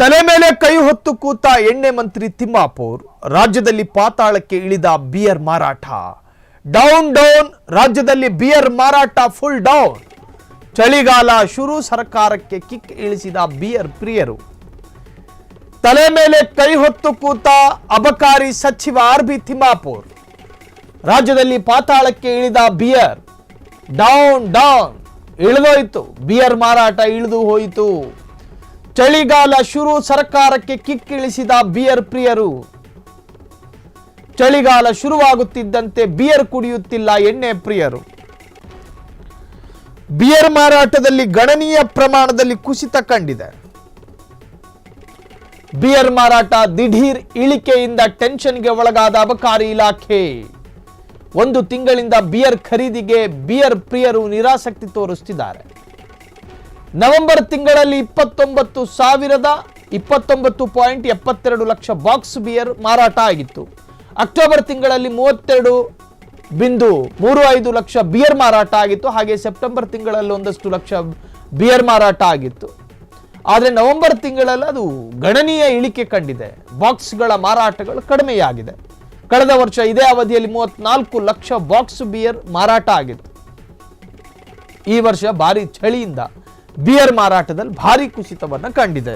ತಲೆ ಮೇಲೆ ಕೈ ಹೊತ್ತು ಕೂತ ಎಣ್ಣೆ ಮಂತ್ರಿ ತಿಮ್ಮಾಪುರ್, ರಾಜ್ಯದಲ್ಲಿ ಪಾತಾಳಕ್ಕೆ ಇಳಿದ ಬಿಯರ್ ಮಾರಾಟ. ಡೌನ್ ಡೌನ್, ರಾಜ್ಯದಲ್ಲಿ ಬಿಯರ್ ಮಾರಾಟ ಫುಲ್ ಡೌನ್. ಚಳಿಗಾಲ ಶುರು, ಸರ್ಕಾರಕ್ಕೆ ಕಿಕ್ ಇಳಿಸಿದ ಬಿಯರ್ ಪ್ರಿಯರು. ತಲೆ ಮೇಲೆ ಕೈ ಹೊತ್ತು ಕೂತ ಅಬಕಾರಿ ಸಚಿವ ಆರ್.ಬಿ. ತಿಮ್ಮಾಪುರ್, ರಾಜ್ಯದಲ್ಲಿ ಪಾತಾಳಕ್ಕೆ ಇಳಿದ ಬಿಯರ್ ಡೌನ್ ಡೌನ್ ಇಳಿದೋಯ್ತು. ಬಿಯರ್ ಮಾರಾಟ ಇಳಿದು ಹೋಯಿತು. ಚಳಿಗಾಲ ಶುರು, ಸರ್ಕಾರಕ್ಕೆ ಕಿಕ್ ಇಳಿಸಿದ ಬಿಯರ್ ಪ್ರಿಯರು. ಚಳಿಗಾಲ ಶುರುವಾಗುತ್ತಿದ್ದಂತೆ ಬಿಯರ್ ಕುಡಿಯುತ್ತಿಲ್ಲ ಎಣ್ಣೆ ಪ್ರಿಯರು. ಬಿಯರ್ ಮಾರಾಟದಲ್ಲಿ ಗಣನೀಯ ಪ್ರಮಾಣದಲ್ಲಿ ಕುಸಿತ ಕಂಡಿದೆ. ಬಿಯರ್ ಮಾರಾಟ ದಿಢೀರ್ ಇಳಿಕೆಯಿಂದ ಟೆನ್ಷನ್ಗೆ ಒಳಗಾದ ಅಬಕಾರಿ ಇಲಾಖೆ. ಒಂದು ತಿಂಗಳಿಂದ ಬಿಯರ್ ಖರೀದಿಗೆ ಬಿಯರ್ ಪ್ರಿಯರು ನಿರಾಸಕ್ತಿ ತೋರಿಸುತ್ತಿದ್ದಾರೆ. ನವೆಂಬರ್ ತಿಂಗಳಲ್ಲಿ 29.72 ಲಕ್ಷ ಬಾಕ್ಸ್ ಬಿಯರ್ ಮಾರಾಟ ಆಗಿತ್ತು. ಅಕ್ಟೋಬರ್ ತಿಂಗಳಲ್ಲಿ 32.35 ಲಕ್ಷ ಬಿಯರ್ ಮಾರಾಟ ಆಗಿತ್ತು. ಹಾಗೆ ಸೆಪ್ಟೆಂಬರ್ ತಿಂಗಳಲ್ಲಿ ಒಂದಷ್ಟು ಲಕ್ಷ ಬಿಯರ್ ಮಾರಾಟ ಆಗಿತ್ತು. ಆದರೆ ನವೆಂಬರ್ ತಿಂಗಳಲ್ಲಿ ಅದು ಗಣನೀಯ ಇಳಿಕೆ ಕಂಡಿದೆ. ಬಾಕ್ಸ್ಗಳ ಮಾರಾಟಗಳು ಕಡಿಮೆಯಾಗಿದೆ. ಕಳೆದ ವರ್ಷ ಇದೇ ಅವಧಿಯಲ್ಲಿ 34 ಲಕ್ಷ ಬಾಕ್ಸ್ ಬಿಯರ್ ಮಾರಾಟ ಆಗಿತ್ತು. ಈ ವರ್ಷ ಭಾರಿ ಚಳಿಯಿಂದ ಬಿಯರ್ ಮಾರಾಟದಲ್ಲಿ ಭಾರಿ ಕುಸಿತವನ್ನು ಕಂಡಿದೆ.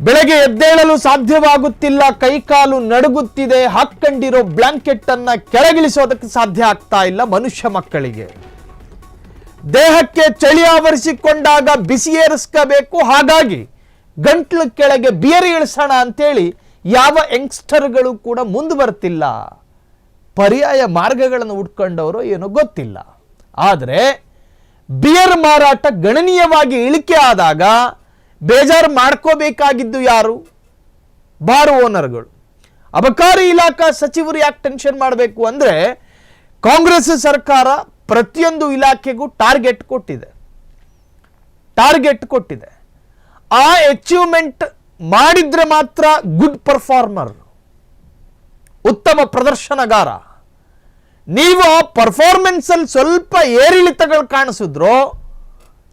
ಬೆಳಗ್ಗೆ ಎದ್ದೇಳಲು ಸಾಧ್ಯವಾಗುತ್ತಿಲ್ಲ, ಕೈಕಾಲು ನಡುಗುತ್ತಿದೆ. ಹಾಕೊಂಡಿರೋ ಬ್ಲಾಂಕೆಟ್ ಅನ್ನ ಕೆಳಗಿಳಿಸೋದಕ್ಕೆ ಸಾಧ್ಯ ಆಗ್ತಾ ಇಲ್ಲ ಮನುಷ್ಯ ಮಕ್ಕಳಿಗೆ. ದೇಹಕ್ಕೆ ಚಳಿ ಆವರಿಸಿಕೊಂಡಾಗ ಬಿಸಿ ಏರಿಸ್ಕೋಬೇಕು, ಹಾಗಾಗಿ ಗಂಟ್ಲು ಕೆಳಗೆ ಬಿಯರ್ ಇಳಿಸೋಣ ಅಂತೇಳಿ ಯಾವ ಯಂಗ್ಸ್ಟರ್ಗಳು ಕೂಡ ಮುಂದೆ ಬರ್ತಿಲ್ಲ. ಪರ್ಯಾಯ ಮಾರ್ಗಗಳನ್ನು ಹುಡ್ಕೊಂಡವರು ಏನೋ ಗೊತ್ತಿಲ್ಲ. ಆದರೆ ಬಿಯರ್ ಮಾರಾಟ ಗಣನೀಯವಾಗಿ ಇಳಿಕೆ ಆದಾಗ ಬೇಜಾರು ಮಾಡ್ಕೋಬೇಕಾಗಿದ್ದು ಯಾರು? ಬಾರ್ ಓನರ್ಗಳು. ಅಬಕಾರಿ ಇಲಾಖಾ ಸಚಿವರು ಯಾಕೆ ಟೆನ್ಷನ್ ಮಾಡಬೇಕು ಅಂದರೆ, ಕಾಂಗ್ರೆಸ್ ಸರ್ಕಾರ ಪ್ರತಿಯೊಂದು ಇಲಾಖೆಗೂ ಟಾರ್ಗೆಟ್ ಕೊಟ್ಟಿದೆ. ಆ ಅಚೀವ್ಮೆಂಟ್ ಮಾಡಿದ್ರೆ ಮಾತ್ರ ಗುಡ್ ಪರ್ಫಾರ್ಮರ್, ಉತ್ತಮ ಪ್ರದರ್ಶನಗಾರ. ನೀವು ಆ ಪರ್ಫಾರ್ಮೆನ್ಸ್ ಅಲ್ಲಿ ಸ್ವಲ್ಪ ಏರಿಳಿತಗಳು ಕಾಣಿಸಿದ್ರು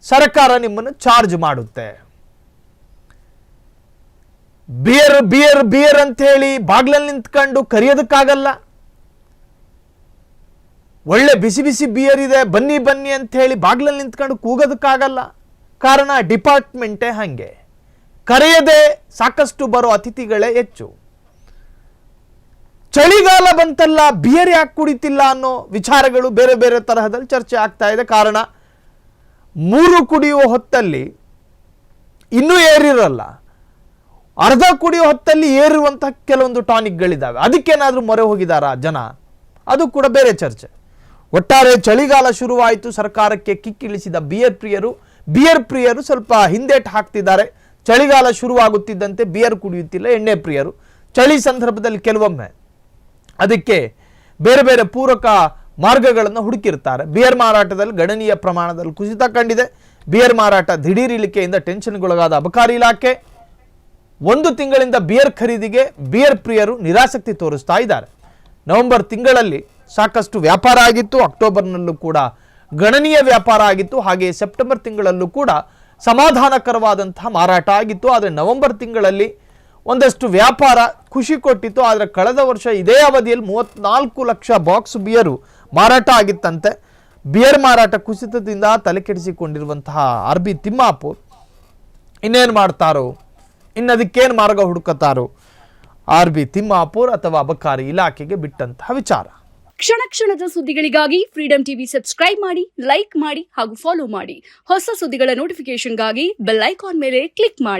ಸರ್ಕಾರ ನಿಮ್ಮನ್ನು ಚಾರ್ಜ್ ಮಾಡುತ್ತೆ. ಬಿಯರ್ ಬಿಯರ್ ಬಿಯರ್ ಅಂತ ಹೇಳಿ ಬಾಗ್ಲಲ್ಲಿ ನಿಂತ್ಕೊಂಡು ಕರೆಯೋದಕ್ಕಾಗಲ್ಲ. ಒಳ್ಳೆ ಬಿಸಿ ಬಿಸಿ ಬಿಯರ್ ಇದೆ, ಬನ್ನಿ ಬನ್ನಿ ಅಂತ ಹೇಳಿ ಬಾಗ್ಲಲ್ಲಿ ನಿಂತ್ಕೊಂಡು ಕೂಗೋದಕ್ಕಾಗಲ್ಲ. ಕಾರಣ ಡಿಪಾರ್ಟ್ಮೆಂಟೇ ಹಾಗೆ. ಕರೆಯದೆ ಸಾಕಷ್ಟು ಬರೋ ಅತಿಥಿಗಳೇ ಹೆಚ್ಚು. ಚಳಿಗಾಲ ಬಂತಲ್ಲ, ಬಿಯರ್ ಯಾಕೆ ಕುಡಿತಿಲ್ಲ ಅನ್ನೋ ವಿಚಾರಗಳು ಬೇರೆ ಬೇರೆ ತರಹದಲ್ಲಿ ಚರ್ಚೆ ಆಗ್ತಾ ಇದೆ. ಕಾರಣ 3 ಕುಡಿಯುವ ಹೊತ್ತಲ್ಲಿ ಇನ್ನೂ ಏರಿರಲ್ಲ, ಅರ್ಧ ಕುಡಿಯುವ ಹೊತ್ತಲ್ಲಿ ಏರುವಂತಹ ಕೆಲವೊಂದು ಟಾನಿಕ್ಗಳಿದ್ದಾವೆ. ಅದಕ್ಕೇನಾದ್ರೂ ಮೊರೆ ಹೋಗಿದಾರ ಜನ? ಅದು ಕೂಡ ಬೇರೆ ಚರ್ಚೆ. ಒಟ್ಟಾರೆ ಚಳಿಗಾಲ ಶುರುವಾಯಿತು, ಸರ್ಕಾರಕ್ಕೆ ಕಿಕ್ ಇಳಿಸಿದ ಬಿಯರ್ ಪ್ರಿಯರು ಸ್ವಲ್ಪ ಹಿಂದೇಟು ಹಾಕ್ತಿದ್ದಾರೆ. ಚಳಿಗಾಲ ಶುರುವಾಗುತ್ತಿದ್ದಂತೆ ಬಿಯರ್ ಕುಡಿಯುತ್ತಿಲ್ಲ ಎಣ್ಣೆ ಪ್ರಿಯರು. ಚಳಿ ಸಂದರ್ಭದಲ್ಲಿ ಕೆಲವೊಮ್ಮೆ ಅದಕ್ಕೆ ಬೇರೆ ಬೇರೆ ಪೂರಕ ಮಾರ್ಗಗಳನ್ನು ಹುಡುಕಿರ್ತಾರೆ. ಬಿಯರ್ ಮಾರಾಟದಲ್ಲಿ ಗಣನೀಯ ಪ್ರಮಾಣದಲ್ಲಿ ಕುಸಿತ ಕಂಡಿದೆ. ಬಿಯರ್ ಮಾರಾಟ ದಿಢೀರ್ ಇಳಿಕೆಯಿಂದ ಟೆನ್ಷನ್ಗೊಳಗಾದ ಅಬಕಾರಿ ಇಲಾಖೆ. ಒಂದು ತಿಂಗಳಿಂದ ಬಿಯರ್ ಖರೀದಿಗೆ ಬಿಯರ್ ಪ್ರಿಯರು ನಿರಾಸಕ್ತಿ ತೋರಿಸ್ತಾ ಇದ್ದಾರೆ. ನವೆಂಬರ್ ತಿಂಗಳಲ್ಲಿ ಸಾಕಷ್ಟು ವ್ಯಾಪಾರ ಆಗಿತ್ತು. ಅಕ್ಟೋಬರ್ನಲ್ಲೂ ಕೂಡ ಗಣನೀಯ ವ್ಯಾಪಾರ ಆಗಿತ್ತು. ಹಾಗೆ ಸೆಪ್ಟೆಂಬರ್ ತಿಂಗಳಲ್ಲೂ ಕೂಡ ಸಮಾಧಾನಕರವಾದಂತಹ ಮಾರಾಟ ಆಗಿತ್ತು. ಆದರೆ ನವೆಂಬರ್ ತಿಂಗಳಲ್ಲಿ ಒಂದಷ್ಟು ವ್ಯಾಪಾರ ಖುಷಿ ಕೊಟ್ಟಿತ್ತು. ಆದರೆ ಕಳೆದ ವರ್ಷ ಇದೇ ಅವಧಿಯಲ್ಲಿ 34 ಲಕ್ಷ ಬಾಕ್ಸ್ ಬಿಯರು ಮಾರಾಟ ಆಗಿತ್ತಂತೆ. ಬಿಯರ್ ಮಾರಾಟ ಕುಸಿತದಿಂದ ತಲೆಕೆಡಿಸಿಕೊಂಡಿರುವಂತಹ ಆರ್.ಬಿ. ತಿಮ್ಮಾಪುರ್ ಇನ್ನೇನು ಮಾಡ್ತಾರೋ, ಇನ್ನದಕ್ಕೇನು ಮಾರ್ಗ ಹುಡುಕತಾರೋ ಆರ್.ಬಿ. ತಿಮ್ಮಾಪುರ್ ಅಥವಾ ಅಬಕಾರಿ ಇಲಾಖೆಗೆ ಬಿಟ್ಟಂತಹ ವಿಚಾರ. ಕ್ಷಣ ಕ್ಷಣದ ಸುದ್ದಿಗಳಿಗಾಗಿ ಫ್ರೀಡಂ ಟಿವಿ ಸಬ್ಸ್ಕ್ರೈಬ್ ಮಾಡಿ, ಲೈಕ್ ಮಾಡಿ ಹಾಗೂ ಫಾಲೋ ಮಾಡಿ. ಹೊಸ ಸುದ್ದಿಗಳ ನೋಟಿಫಿಕೇಶನ್ಗಾಗಿ ಬೆಲ್ ಐಕಾನ್ ಮೇಲೆ ಕ್ಲಿಕ್ ಮಾಡಿ.